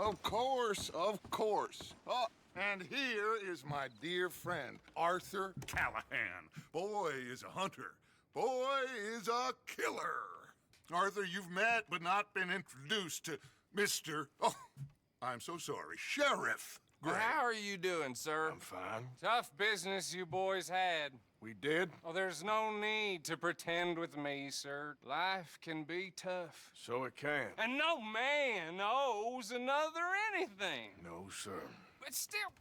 Of course, of course. Oh, and here is my dear friend, Arthur Callahan. Boy is a hunter. Boy is a killer. Arthur, you've met but not been introduced to Mr. Oh, I'm so sorry, Sheriff Gray. How are you doing, sir? I'm fine. Tough business you boys had. We did? Oh, there's no need to pretend with me, sir. Life can be tough. So it can. And no man owes another anything. No, sir. But still,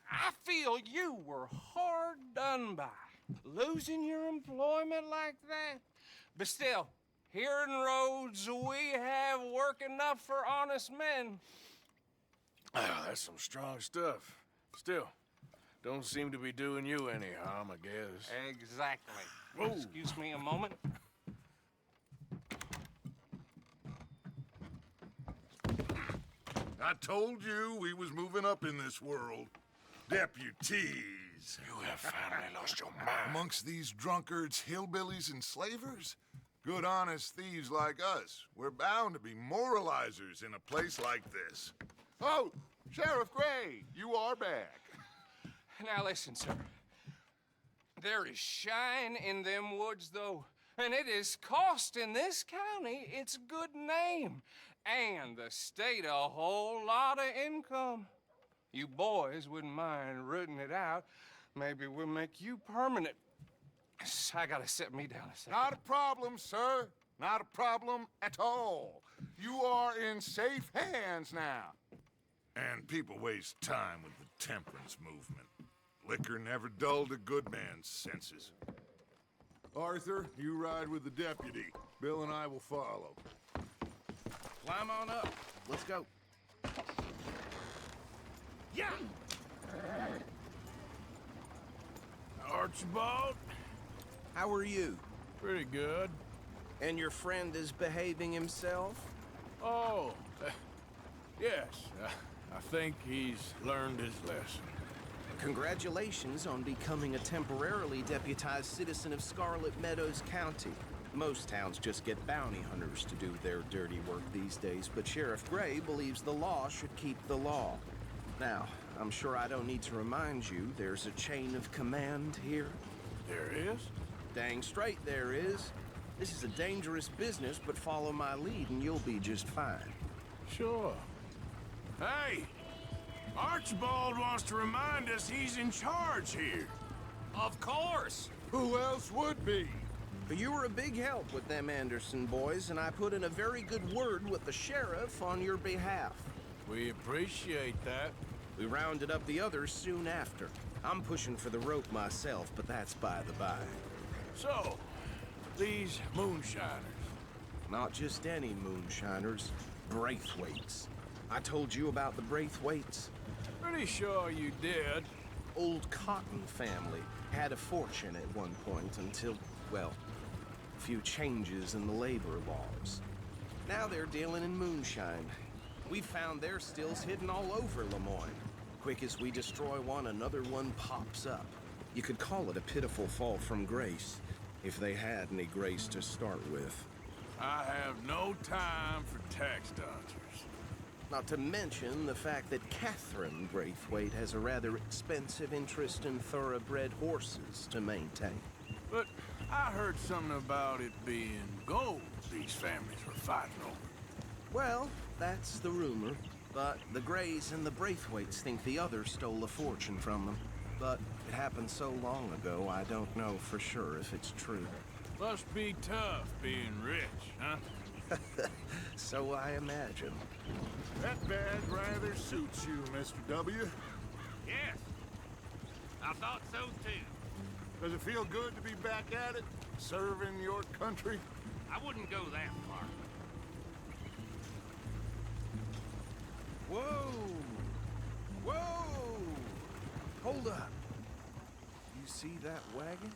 I feel you were hard done by. Losing your employment like that. But still, here in Rhodes, we have work enough for honest men. Ah, that's some strong stuff. Still, don't seem to be doing you any harm, I guess. Exactly. Whoa. Excuse me a moment. I told you we was moving up in this world. Deputies. You have finally lost your mind. Amongst these drunkards, hillbillies, and slavers? Good honest thieves like us. We're bound to be moralizers in a place like this. Oh, Sheriff Gray, you are back. Now listen, sir. There is shine in them woods, though, and it is costing this county its good name, and the state a whole lot of income. You boys wouldn't mind rooting it out. Maybe we'll make you permanent. I gotta sit me down a second. Not a problem, sir. Not a problem at all. You are in safe hands now. And people waste time with the temperance movement. Liquor never dulled a good man's senses. Arthur, you ride with the deputy. Bill and I will follow. Climb on up. Let's go. Yeah! Archibald? How are you? Pretty good. And your friend is behaving himself? Oh, yes. I think he's learned his lesson. Congratulations on becoming a temporarily deputized citizen of Scarlet Meadows County. Most towns just get bounty hunters to do their dirty work these days, but Sheriff Gray believes the law should keep the law. Now, I'm sure I don't need to remind you there's a chain of command here. There is? Dang straight there is. This is a dangerous business, but follow my lead and you'll be just fine. Sure. Hey! Archibald wants to remind us he's in charge here. Of course. Who else would be? But you were a big help with them Anderson boys, and I put in a very good word with the sheriff on your behalf. We appreciate that. We rounded up the others soon after. I'm pushing for the rope myself, but that's by the by. So, these moonshiners. Not just any moonshiners, Braithwaites. I told you about the Braithwaites. Pretty sure you did. Old Cotton family had a fortune at one point until, well, a few changes in the labor laws. Now they're dealing in moonshine. We found their stills hidden all over Lemoyne. Quick as we destroy one, another one pops up. You could call it a pitiful fall from grace, if they had any grace to start with. I have no time for tax dodgers. Not to mention the fact that Catherine Braithwaite has a rather expensive interest in thoroughbred horses to maintain. But I heard something about it being gold these families were fighting over. Well, that's the rumor. But the Grays and the Braithwaites think the others stole a fortune from them. But it happened so long ago, I don't know for sure if it's true. Must be tough being rich, huh? So I imagine. That badge rather suits you, Mr. W. Yes. I thought so, too. Does it feel good to be back at it, serving your country? I wouldn't go that far. Whoa! Whoa! Hold up. You see that wagon?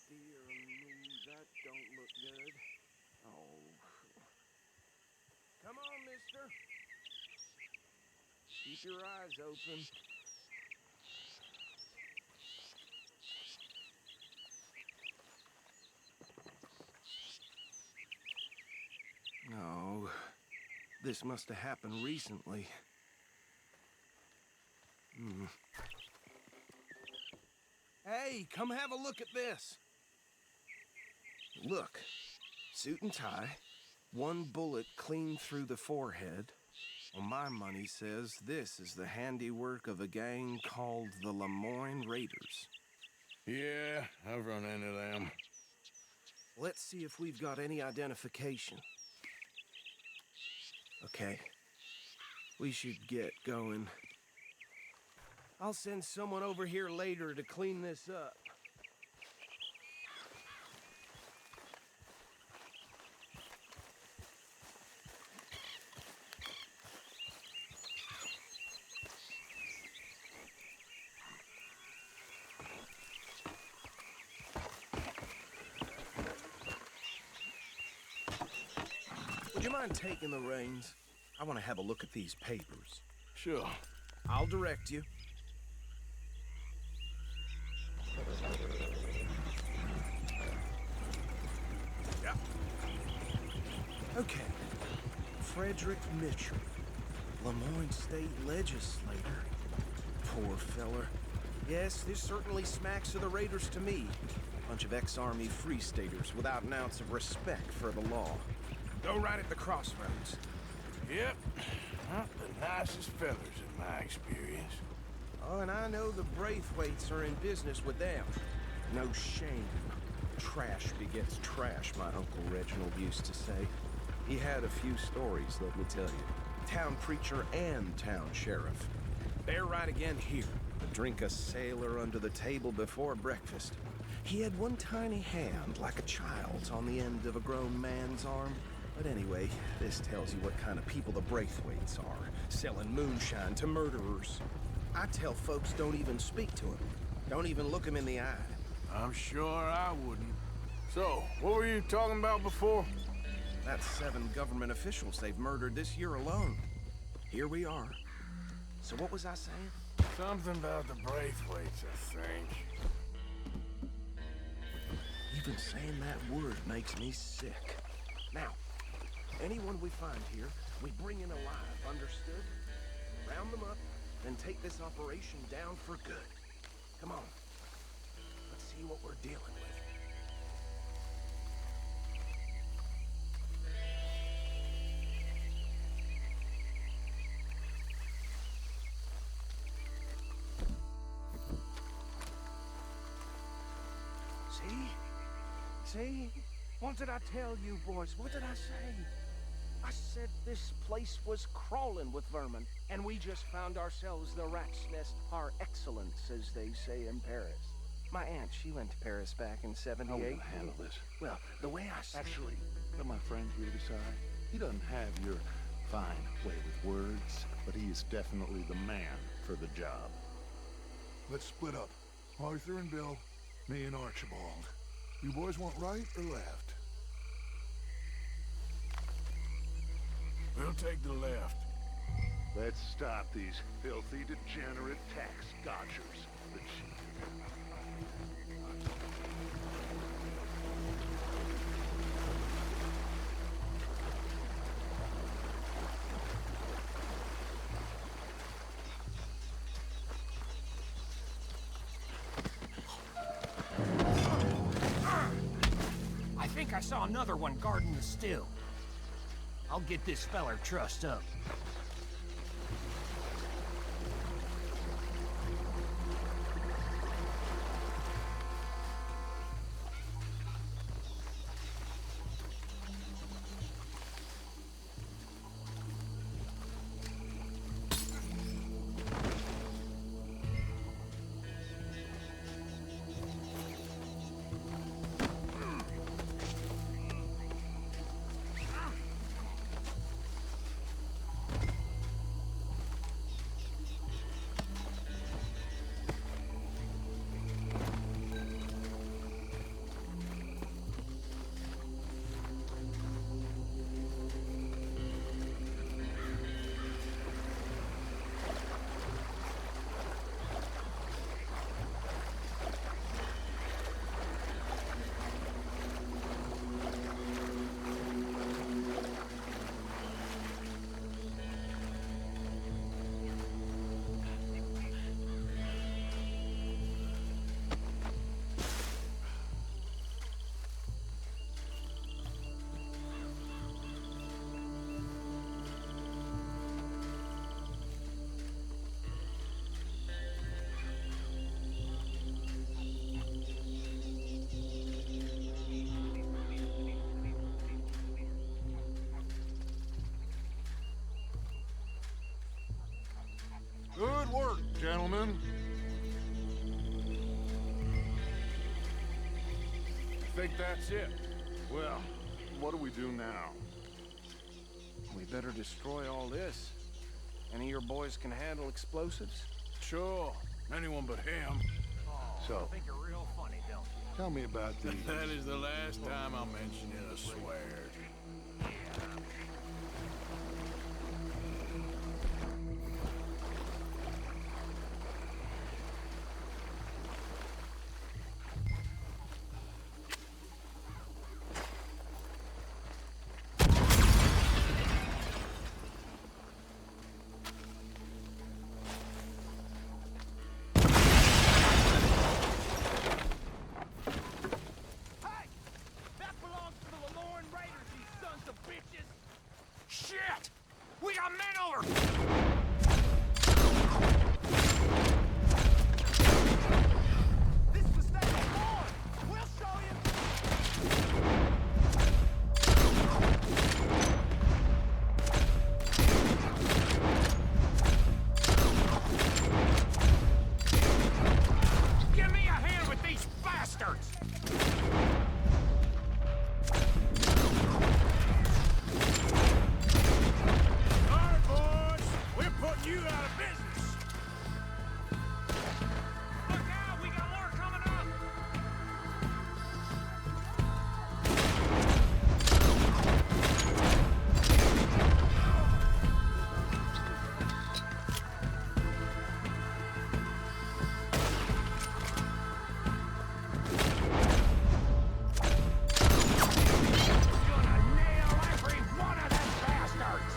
Dear me, that don't look good. Oh. Come on, mister. Keep your eyes open. No, this must have happened recently. Hey, come have a look at this. Look, suit and tie, one bullet clean through the forehead. Well, my money says this is the handiwork of a gang called the Lemoyne Raiders. Yeah, I've run into them. Let's see if we've got any identification. Okay, we should get going. I'll send someone over here later to clean this up. Would you mind taking the reins? I want to have a look at these papers. Sure. I'll direct you. Yeah. Okay. Frederick Mitchell, Lemoyne State Legislator. Poor feller. Yes, this certainly smacks of the Raiders to me. Bunch of ex-Army Free Staters without an ounce of respect for the law. Go right at the crossroads. Yep. Not the nicest fellas in my experience. Oh, and I know the Braithwaites are in business with them. No shame. Trash begets trash, my Uncle Reginald used to say. He had a few stories, let me tell you. Town preacher and town sheriff. Bear right again here. Drink a sailor under the table before breakfast. He had one tiny hand, like a child's, on the end of a grown man's arm. But anyway, this tells you what kind of people the Braithwaites are, selling moonshine to murderers. I tell folks don't even speak to him. Don't even look him in the eye. I'm sure I wouldn't. So, what were you talking about before? That's 7 government officials they've murdered this year alone. Here we are. So what was I saying? Something about the Braithwaites, I think. Even saying that word makes me sick. Now, anyone we find here, we bring in alive, understood? Round them up, then take this operation down for good. Come on. Let's see what we're dealing with. See? What did I tell you, boys? What did I say? I said this place was crawling with vermin, and we just found ourselves the rat's nest par excellence, as they say in Paris. My aunt, she went to Paris back in '78. How will you handle this? Well, the way I said... Actually, let my friend here decide. He doesn't have your fine way with words, but he is definitely the man for the job. Let's split up. Arthur and Bill, me and Archibald. You boys want right or left? We'll take the left. Let's stop these filthy, degenerate tax dodgers. The chief. I think I saw another one guarding the still. I'll get this feller trussed up. gentlemen. I think that's it. Well, what do we do now? We better destroy all this. Any of your boys can handle explosives? Sure. Anyone but him. So, I think you're real funny, don't you? tell me about these. That is the last time I'll mention it, I swear. That belongs to the Lalorn Raiders, you sons of bitches! Shit! We got men over! This is the state of Lalorn! We'll show you! Give me a hand with these bastards! All right, boys. We're putting you out of business. Look out! We got more coming up! Gonna nail every one of them bastards!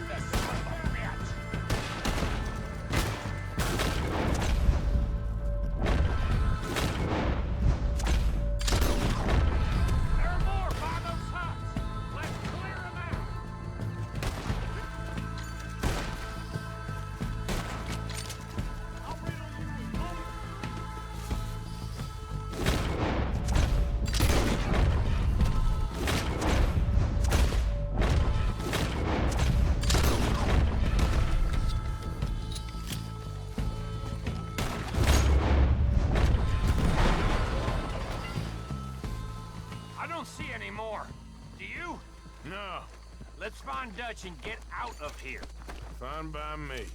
The son of a bitch! There are more by those huts! Let's clear them out! I'll riddle you with bullets! I don't see any more. Do you? No. Let's find Dutch and get out of here. Fine by me.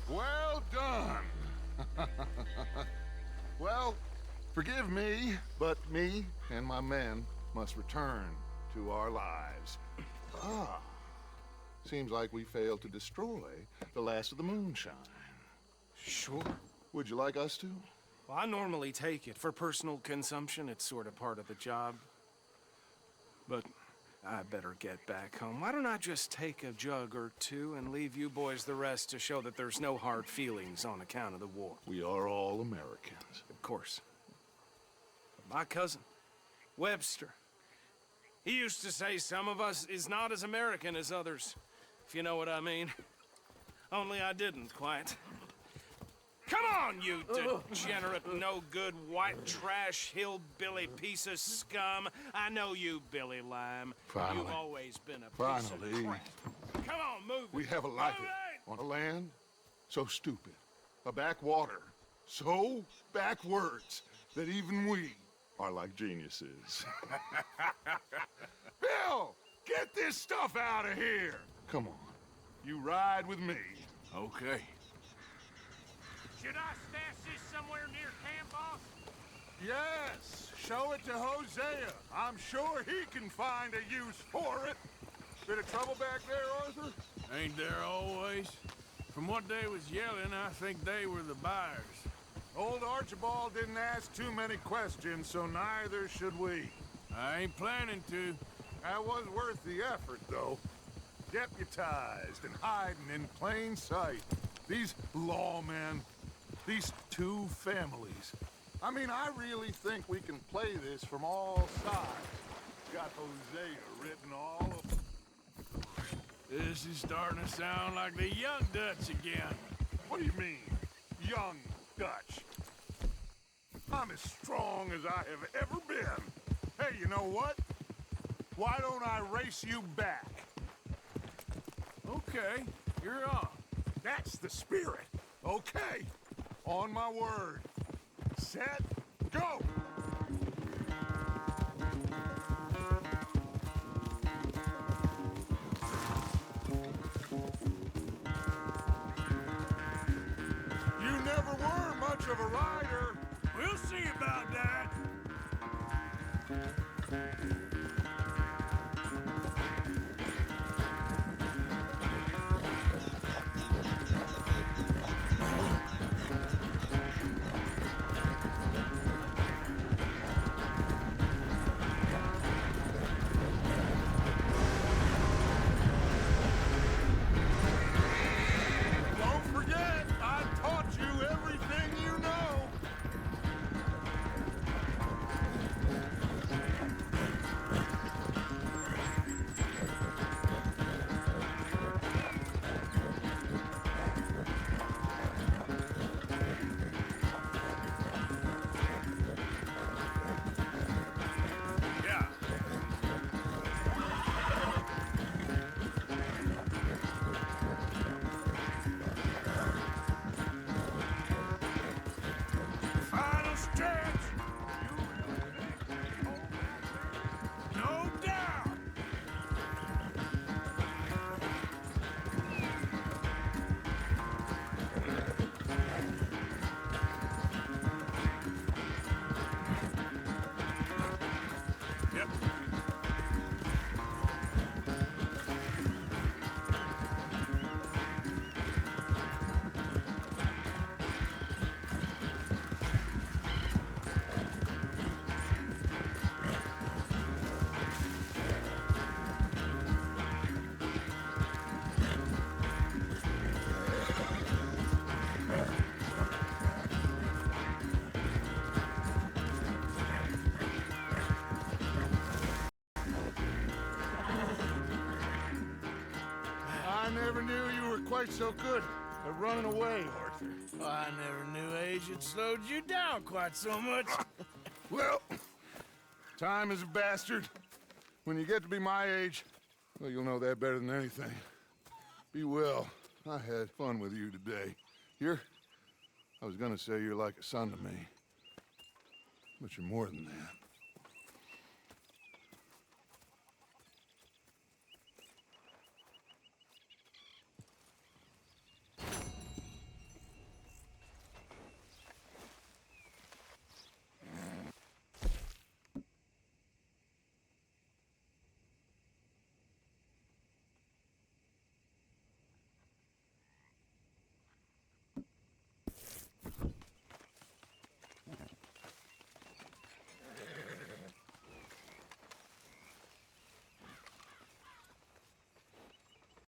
Well done. Well, forgive me, but me and my men must return to our lives. Ah, seems like we failed to destroy the last of the moonshine. Sure. Would you like us to? Well, I normally take it. For personal consumption, it's sort of part of the job. But I better get back home. Why don't I just take a jug or two and leave you boys the rest to show that there's no hard feelings on account of the war? We are all Americans. Of course. My cousin, Webster, he used to say some of us is not as American as others, if you know what I mean. Only I didn't quite. Come on, you degenerate, no-good, white trash, hillbilly piece of scum. I know you, Billy Lime. Finally. You've always been a piece Finally. of crap. Come on, move We it. have a life Move it. on a land so stupid, a backwater so backwards that even we are like geniuses. Bill, get this stuff out of here. Come on, you ride with me. Okay. Should I stash this somewhere near camp, boss? Yes, show it to Hosea. I'm sure he can find a use for it. Bit of trouble back there, Arthur? Ain't there always? From what they was yelling, I think they were the buyers. Old Archibald didn't ask too many questions, so neither should we. I ain't planning to. That was worth the effort, though. Deputized and hiding in plain sight. These lawmen, these two families. I mean, I really think we can play this from all sides. Got Hosea written all over. This is starting to sound like the Young Dutch again. What do you mean, young Dutch? I'm as strong as I have ever been. Hey, you know what? Why don't I race you back? Okay, you're on. That's the spirit. Okay. On my word. Set, go! You never were much of a rider. We'll see about that. Don't forget, I taught you everything you know. Yeah. Final stretch. No doubt. Yep. I never knew you were quite so good at running away, Arthur. I never knew age had slowed you down quite so much. Well, time is a bastard. When you get to be my age, well, you'll know that better than anything. Be well. I had fun with you today. I was gonna say you're like a son to me. But you're more than that.